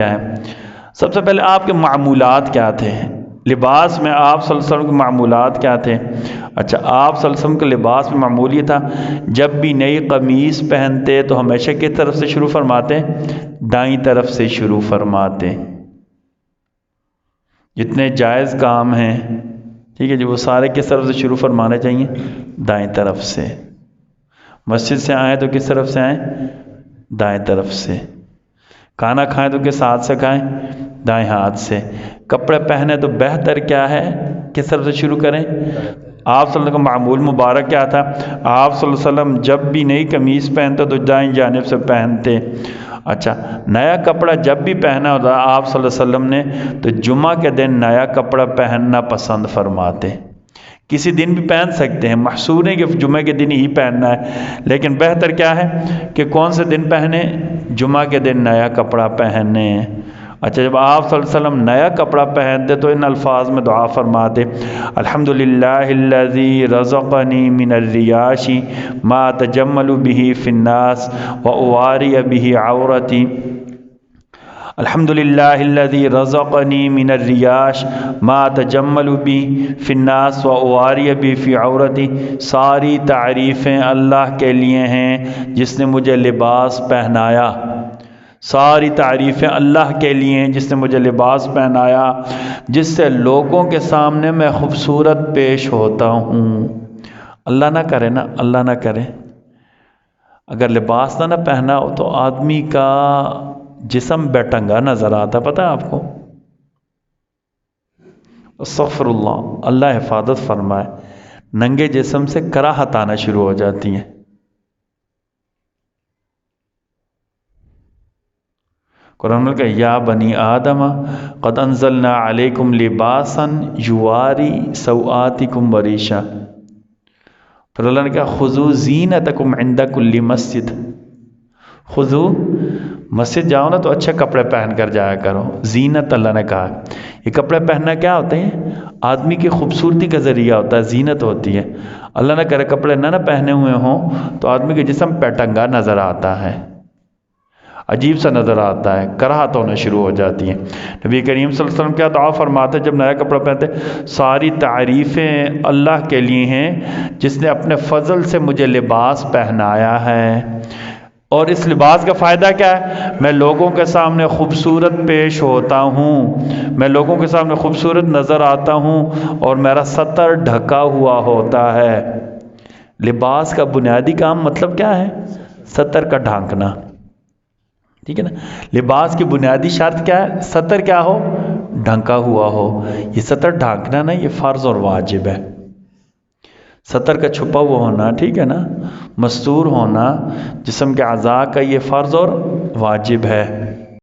ہے۔ سب سے پہلے آپ کے معمولات کیا تھے؟ لباس میں آپ صلی اللہ علیہ وسلم کے معمولات کیا تھے؟ اچھا، آپ صلی اللہ علیہ وسلم کے لباس میں معمول یہ تھا جب بھی نئی قمیص پہنتے تو ہمیشہ کس طرف سے شروع فرماتے؟ دائیں طرف سے شروع فرماتے۔ جتنے جائز کام ہیں، ٹھیک ہے جی، وہ سارے کس طرف سے شروع فرمانے چاہیے؟ دائیں طرف سے۔ مسجد سے آئیں تو کس طرف سے آئیں؟ دائیں طرف سے۔ کھانا کھائیں تو کس ہاتھ سے کھائیں؟ دائیں ہاتھ سے۔ کپڑے پہنے تو بہتر کیا ہے؟ کس طرف سے شروع کریں؟ آپ صلی اللہ علیہ وسلم کا معمول مبارک کیا تھا؟ آپ صلی اللہ علیہ وسلم جب بھی نئی قمیص پہنتے تو دائیں جانب سے پہنتے۔ اچھا، نیا کپڑا جب بھی پہنا ہوتا آپ صلی اللہ علیہ وسلم نے تو جمعہ کے دن نیا کپڑا پہننا پسند فرماتے۔ کسی دن بھی پہن سکتے ہیں، محصور نہیں کہ جمعہ کے دن ہی پہننا ہے، لیکن بہتر کیا ہے کہ کون سے دن پہنے؟ جمعہ کے دن نیا کپڑا پہنے۔ اچھا، جب آپ صلی اللہ علیہ وسلم نیا کپڑا پہنتے تو ان الفاظ میں دعا فرماتے: الحمدللہ الذی رزقنی من الریاش ما تجمل به فی الناس واواری به عورتی۔ الحمدللہ الذی رزقنی من الریاش ما تجمل به فی الناس واواری به فی عورتی۔ ساری تعریفیں اللہ کے لیے ہیں جس نے مجھے لباس پہنایا۔ ساری تعریفیں اللہ کے لیے ہیں جس نے مجھے لباس پہنایا، جس سے لوگوں کے سامنے میں خوبصورت پیش ہوتا ہوں۔ اللہ نہ کرے نا، اللہ نہ کرے، اگر لباس نہ پہنا ہو تو آدمی کا جسم بے ٹنگا نظر آتا، پتہ ہے آپ کو؟ استغفر اللہ، اللہ حفاظت فرمائے، ننگے جسم سے کراہت آنا شروع ہو جاتی ہیں۔ قرآن میں کہ یا بنی آدم قد انزلنا علیکم لباسا یواری سوآتکم وریشا۔ پھر اللہ نے کہا خذوا زینتکم عند کل مسجد۔ خذوا، مسجد جاؤ نا تو اچھے کپڑے پہن کر جایا کرو۔ زینت اللہ نے کہا، یہ کپڑے پہننا کیا ہوتے ہیں؟ آدمی کی خوبصورتی کا ذریعہ ہوتا ہے، زینت ہوتی ہے۔ اللہ نہ کرے کپڑے نہ پہنے ہوئے ہوں تو آدمی کے جسم پیٹنگا نظر آتا ہے، عجیب سا نظر آتا ہے، کراہت ہونا شروع ہو جاتی ہے۔ نبی کریم صلی اللہ علیہ وسلم کیا دعا فرماتے جب نیا کپڑا پہنتے؟ ساری تعریفیں اللہ کے لیے ہیں جس نے اپنے فضل سے مجھے لباس پہنایا ہے، اور اس لباس کا فائدہ کیا ہے؟ میں لوگوں کے سامنے خوبصورت پیش ہوتا ہوں، میں لوگوں کے سامنے خوبصورت نظر آتا ہوں، اور میرا ستر ڈھکا ہوا ہوتا ہے۔ لباس کا بنیادی کام مطلب کیا ہے؟ ستر کا ڈھانکنا، ٹھیک ہے نا؟ لباس کی بنیادی شرط کیا ہے؟ ستر کیا ہو؟ ڈھانکا ہوا ہو۔ یہ ستر ڈھانکنا نا، یہ فرض اور واجب ہے۔ ستر کا چھپا ہوا ہونا، ٹھیک ہے نا، مستور ہونا جسم کے اعضاء کا، یہ فرض اور واجب ہے۔